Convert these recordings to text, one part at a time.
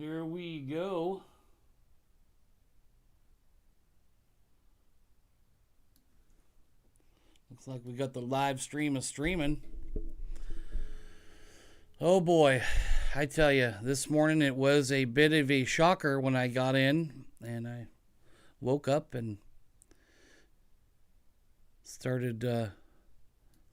Here we go. Looks like we got the live stream of streaming. Oh boy, I tell you, this morning it was a bit of a shocker when I got in and I woke up and started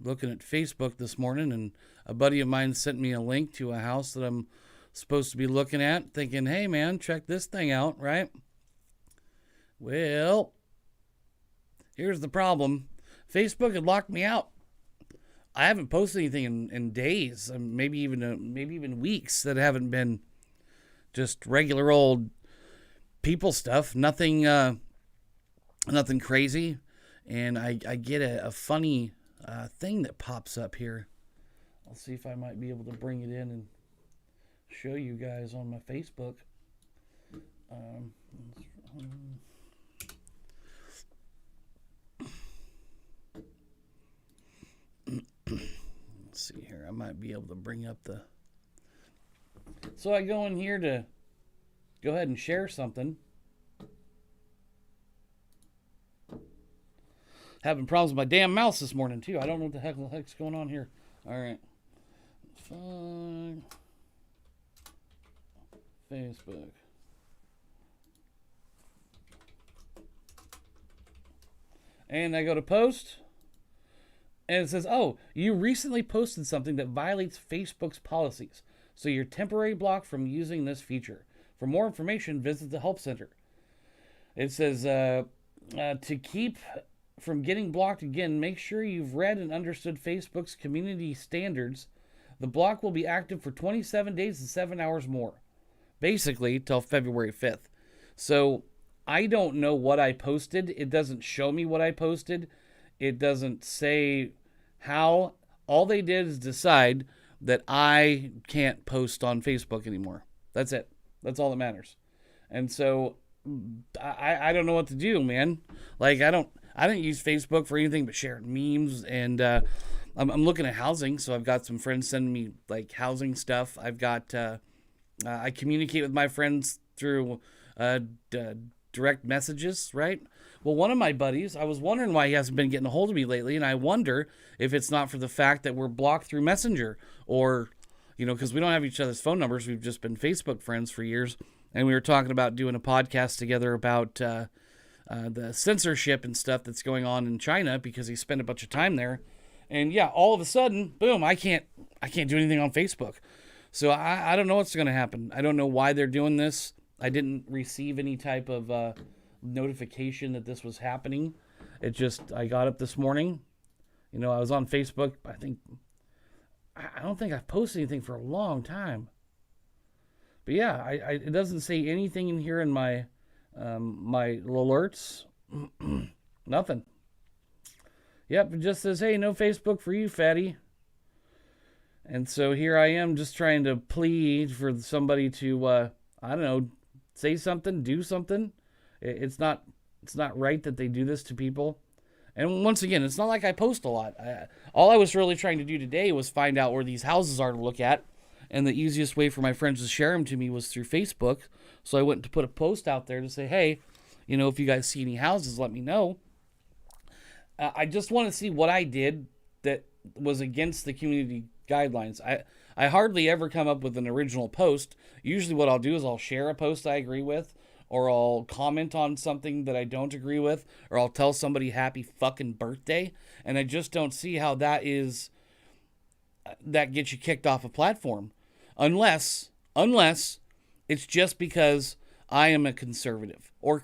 looking at Facebook this morning, and a buddy of mine sent me a link to a house that I'm supposed to be looking at, thinking, hey man, check this thing out, right? Well, here's the problem. Facebook had locked me out. I haven't posted anything in days, maybe even weeks, that haven't been just regular old people stuff. Nothing crazy. And I get a funny thing that pops up here. I'll see if I might be able to bring it in and show you guys on my Facebook. Let's see here. I might be able to bring up the... So I go in here to go ahead and share something. Having problems with my damn mouse this morning, too. I don't know what the heck's going on here. All right. Fine. Facebook. And I go to post. And it says, oh, you recently posted something that violates Facebook's policies. So you're temporarily blocked from using this feature. For more information, visit the help center. It says, to keep from getting blocked again, make sure you've read and understood Facebook's community standards. The block will be active for 27 days and 7 hours more. Basically, till February 5th. So I don't know what I posted. It doesn't show me what I posted. It doesn't say how. All they did is decide that I can't post on Facebook anymore. That's it. That's all that matters. And so I don't know what to do, man. Like, I don't use Facebook for anything but sharing memes, and I'm looking at housing. So I've got some friends sending me like housing stuff. I've got I communicate with my friends through direct messages, right? Well, one of my buddies, I was wondering why he hasn't been getting a hold of me lately, and I wonder if it's not for the fact that we're blocked through Messenger, or, you know, because we don't have each other's phone numbers. We've just been Facebook friends for years, and we were talking about doing a podcast together about the censorship and stuff that's going on in China, because he spent a bunch of time there. And yeah, all of a sudden, boom, I can't do anything on Facebook. So I don't know what's going to happen. I don't know why they're doing this. I didn't receive any type of notification that this was happening. It just, I got up this morning. You know, I was on Facebook. I don't think I've posted anything for a long time. But yeah, it doesn't say anything in here in my my alerts. Nothing. Yep, it just says, hey, no Facebook for you, fatty. And so here I am just trying to plead for somebody to, I don't know, say something, do something. It's not right that they do this to people. And once again, it's not like I post a lot. All I was really trying to do today was find out where these houses are to look at. And the easiest way for my friends to share them to me was through Facebook. So I went to put a post out there to say, hey, you know, if you guys see any houses, let me know. I just want to see what I did that was against the community guidelines. I hardly ever come up with an original post. Usually what I'll do is I'll share a post I agree with, or I'll comment on something that I don't agree with, or I'll tell somebody happy fucking birthday. And I just don't see how that gets you kicked off a platform. Unless it's just because I am a conservative or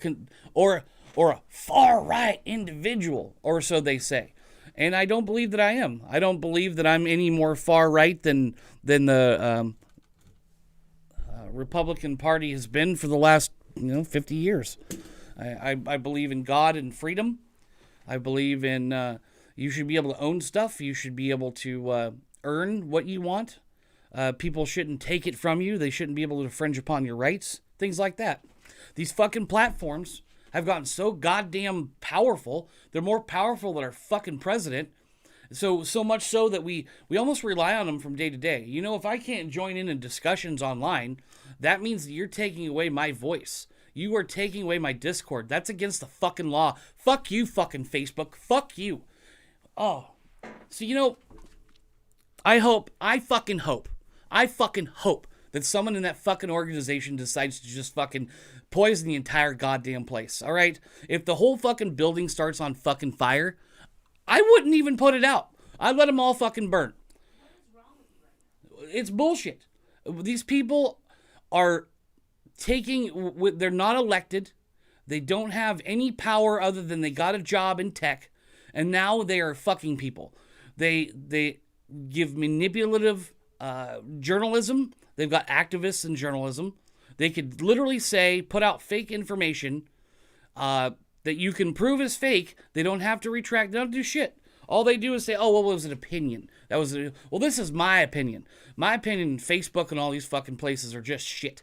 a far-right individual, or so they say. And I don't believe that I am. I don't believe that I'm any more far-right than the Republican Party has been for the last 50 years. I believe in God and freedom. I believe in you should be able to own stuff. You should be able to earn what you want. People shouldn't take it from you. They shouldn't be able to infringe upon your rights. Things like that. These fucking platforms have gotten so goddamn powerful. They're more powerful than our fucking president. So much so that we almost rely on them from day to day. You know, if I can't join in discussions online, that means that you're taking away my voice. You are taking away my Discord. That's against the fucking law. Fuck you, fucking Facebook. Fuck you. Oh. So, you know, I fucking hope that someone in that fucking organization decides to just fucking poison the entire goddamn place, all right? If the whole fucking building starts on fucking fire, I wouldn't even put it out. I'd let them all fucking burn. It's bullshit. These people are they're not elected. They don't have any power other than they got a job in tech, and now they are fucking people. They give manipulative journalism. They've got activists in journalism. They could literally put out fake information that you can prove is fake. They don't have to retract. They don't do shit. All they do is say, oh, well, it was an opinion. Well, this is my opinion. My opinion, Facebook and all these fucking places are just shit.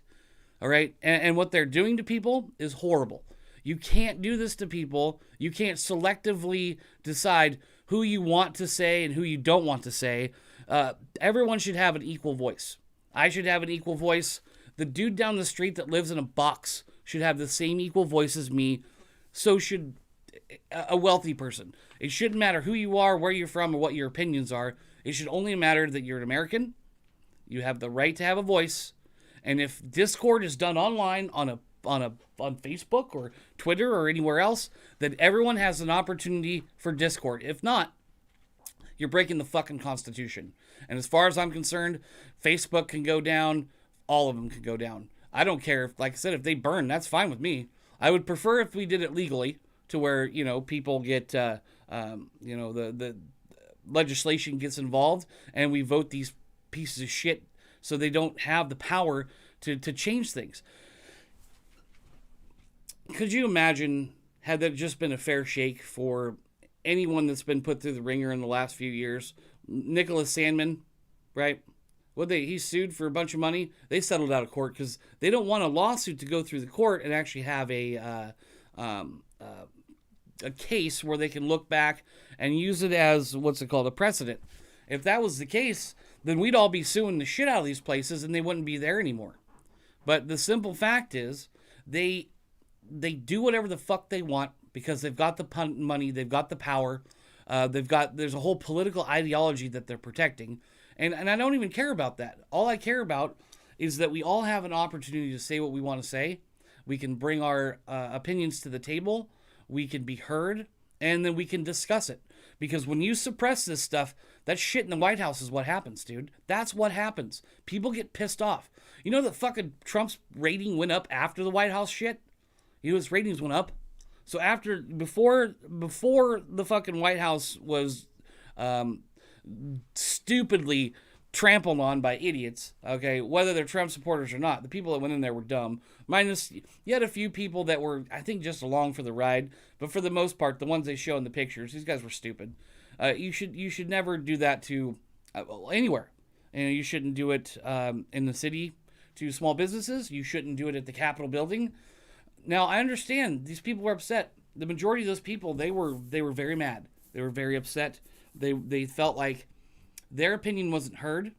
All right? And what they're doing to people is horrible. You can't do this to people. You can't selectively decide who you want to say and who you don't want to say. Everyone should have an equal voice. I should have an equal voice. The dude down the street that lives in a box should have the same equal voice as me. So should a wealthy person. It shouldn't matter who you are, where you're from, or what your opinions are. It should only matter that you're an American. You have the right to have a voice. And if Discord is done online on Facebook or Twitter or anywhere else, then everyone has an opportunity for Discord. If not, you're breaking the fucking Constitution. And as far as I'm concerned, Facebook can go down. All of them can go down. I don't care if, like I said, if they burn, that's fine with me. I would prefer if we did it legally to where, you know, people get, the legislation gets involved and we vote these pieces of shit so they don't have the power to change things. Could you imagine had that just been a fair shake for anyone that's been put through the ringer in the last few years? Nicholas Sandmann, right? He sued for a bunch of money. They settled out of court because they don't want a lawsuit to go through the court and actually have a case where they can look back and use it as, a precedent. If that was the case, then we'd all be suing the shit out of these places and they wouldn't be there anymore. But the simple fact is, they do whatever the fuck they want because they've got the money, they've got the power, there's a whole political ideology that they're protecting. And I don't even care about that. All I care about is that we all have an opportunity to say what we want to say. We can bring our opinions to the table. We can be heard. And then we can discuss it. Because when you suppress this stuff, that shit in the White House is what happens, dude. That's what happens. People get pissed off. You know that fucking Trump's rating went up after the White House shit? You know his ratings went up? So before the fucking White House was stupidly trampled on by idiots, okay, whether they're Trump supporters or not, the people that went in there were dumb. Minus, you had a few people that were, I think, just along for the ride, but for the most part, the ones they show in the pictures, these guys were stupid. You should never do that to anywhere. And you shouldn't do it in the city to small businesses. You shouldn't do it at the Capitol building. Now, I understand these people were upset. The majority of those people, they were very mad. They were very upset. They felt like their opinion wasn't heard,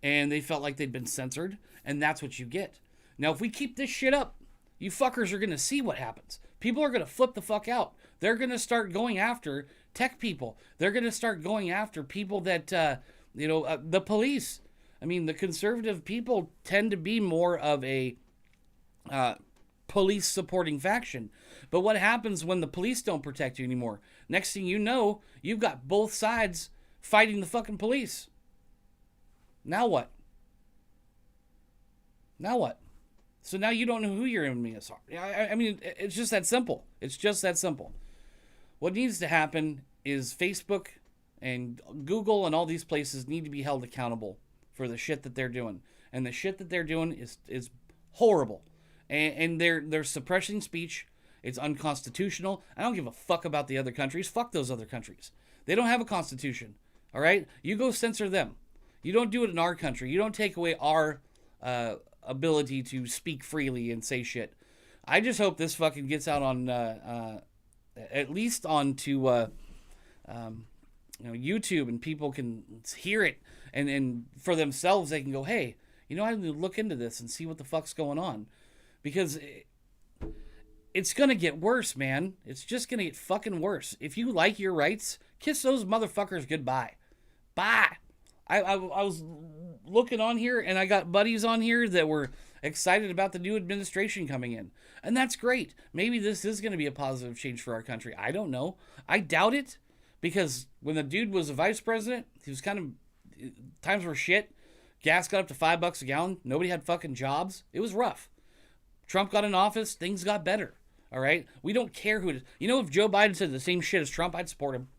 and they felt like they'd been censored, and that's what you get. Now, if we keep this shit up, you fuckers are going to see what happens. People are going to flip the fuck out. They're going to start going after tech people. They're going to start going after people that, the police. I mean, the conservative people tend to be more of a police supporting faction. But what happens when the police don't protect you anymore? Next thing you know, you've got both sides fighting the fucking police. Now what? So now you don't know who your enemies are. I mean, it's just that simple. It's just that simple. What needs to happen is Facebook and Google and all these places need to be held accountable for the shit that they're doing. And the shit that they're doing is horrible. And they're suppressing speech. It's unconstitutional. I don't give a fuck about the other countries. Fuck those other countries. They don't have a constitution. All right? You go censor them. You don't do it in our country. You don't take away our ability to speak freely and say shit. I just hope this fucking gets out on at least onto YouTube, and people can hear it, and for themselves they can go, hey, I need to look into this and see what the fuck's going on, because it's gonna get worse, man. It's just gonna get fucking worse. If you like your rights, kiss those motherfuckers goodbye. Bye. I was looking on here, and I got buddies on here that were excited about the new administration coming in. And that's great. Maybe this is going to be a positive change for our country. I don't know. I doubt it, because when the dude was a vice president, he was kind of, times were shit. Gas got up to $5 a gallon. Nobody had fucking jobs. It was rough. Trump got in office. Things got better. All right? We don't care who it is. If Joe Biden said the same shit as Trump, I'd support him.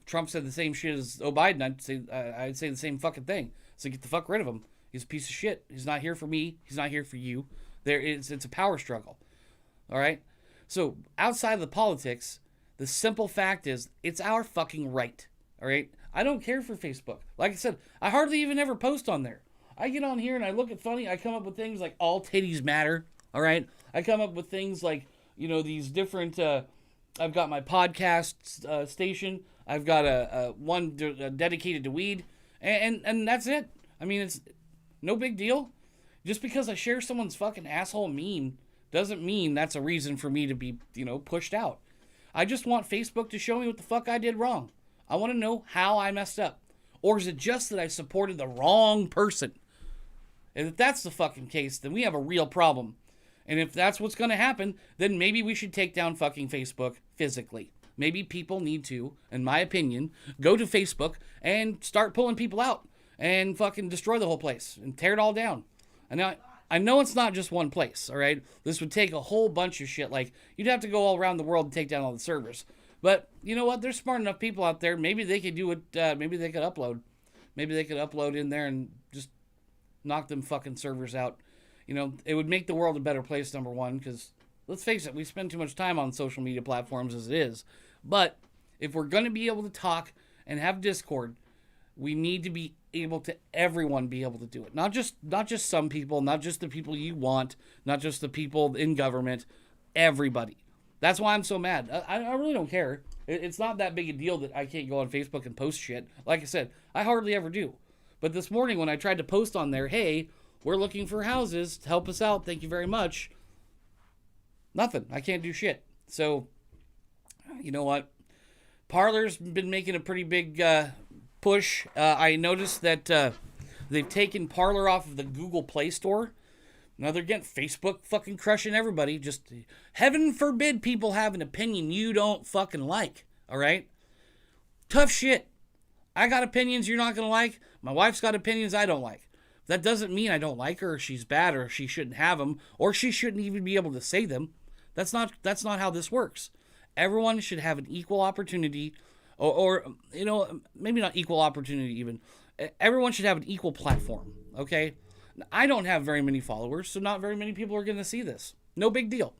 Trump said the same shit as Biden, I'd say the same fucking thing. So get the fuck rid of him. He's a piece of shit. He's not here for me. He's not here for you. It's a power struggle. All right? So outside of the politics, the simple fact is it's our fucking right. All right? I don't care for Facebook. Like I said, I hardly even ever post on there. I get on here and I look at funny. I come up with things like all titties matter. All right? I come up with things like, these different, I've got my podcast station. I've got a one dedicated to weed, and that's it. I mean, it's no big deal. Just because I share someone's fucking asshole meme doesn't mean that's a reason for me to be, pushed out. I just want Facebook to show me what the fuck I did wrong. I want to know how I messed up. Or is it just that I supported the wrong person? And if that's the fucking case, then we have a real problem. And if that's what's going to happen, then maybe we should take down fucking Facebook physically. Maybe people need to, in my opinion, go to Facebook and start pulling people out and fucking destroy the whole place and tear it all down. And now, I know it's not just one place, all right? This would take a whole bunch of shit. Like, you'd have to go all around the world and take down all the servers. But you know what? There's smart enough people out there. Maybe they could do it. Maybe they could upload. Maybe they could upload in there and just knock them fucking servers out. It would make the world a better place, number one, because let's face it, we spend too much time on social media platforms as it is. But if we're going to be able to talk and have Discord, we need to be able to, everyone be able to do it. Not just some people, not just the people you want, not just the people in government, everybody. That's why I'm so mad. I really don't care. It's not that big a deal that I can't go on Facebook and post shit. Like I said, I hardly ever do. But this morning when I tried to post on there, hey, we're looking for houses, help us out, thank you very much. Nothing. I can't do shit. So, you know what? Parler's been making a pretty big push. I noticed that they've taken Parler off of the Google Play Store. Now they're getting Facebook fucking crushing everybody. Just heaven forbid people have an opinion you don't fucking like. All right? Tough shit. I got opinions you're not going to like. My wife's got opinions I don't like. That doesn't mean I don't like her, or she's bad, or she shouldn't have them, or she shouldn't even be able to say them. That's not how this works. Everyone should have an equal opportunity, or maybe not equal opportunity even. Everyone should have an equal platform, okay? I don't have very many followers, so not very many people are going to see this. No big deal.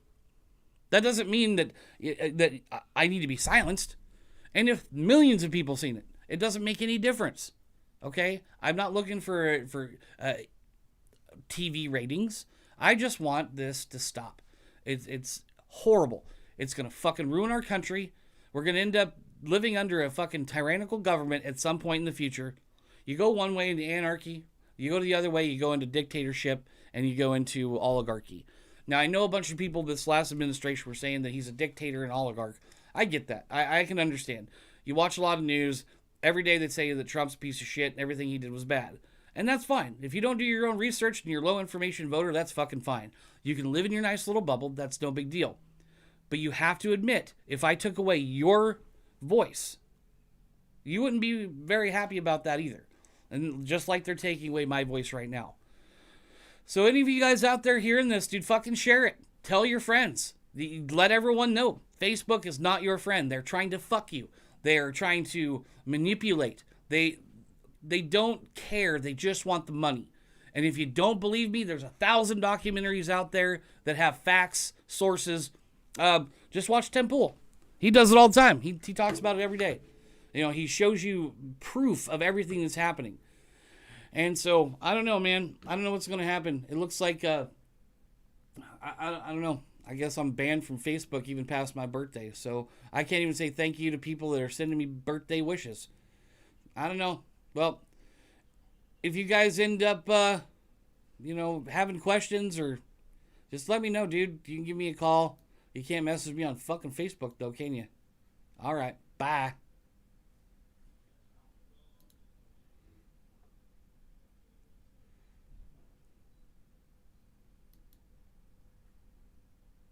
That doesn't mean that I need to be silenced. And if millions of people seen it, it doesn't make any difference. Okay? I'm not looking for TV ratings. I just want this to stop. It's horrible. It's going to fucking ruin our country. We're going to end up living under a fucking tyrannical government at some point in the future. You go one way into anarchy. You go the other way, you go into dictatorship, and you go into oligarchy. Now, I know a bunch of people this last administration were saying that he's a dictator and oligarch. I get that. I can understand. You watch a lot of news. Every day they say that Trump's a piece of shit and everything he did was bad. And that's fine. If you don't do your own research and you're a low information voter, that's fucking fine. You can live in your nice little bubble. That's no big deal. But you have to admit, if I took away your voice, you wouldn't be very happy about that either. And just like they're taking away my voice right now. So any of you guys out there hearing this, dude, fucking share it. Tell your friends. Let everyone know. Facebook is not your friend. They're trying to fuck you. They are trying to manipulate. They don't care. They just want the money. And if you don't believe me, there's 1,000 documentaries out there that have facts, sources. Just watch Tim Pool. He does it all the time. He talks about it every day. He shows you proof of everything that's happening. And so, I don't know, man. I don't know what's going to happen. It looks like, I don't know. I guess I'm banned from Facebook even past my birthday. So I can't even say thank you to people that are sending me birthday wishes. I don't know. Well, if you guys end up, having questions, or just let me know, dude. You can give me a call. You can't message me on fucking Facebook, though, can you? All right. Bye.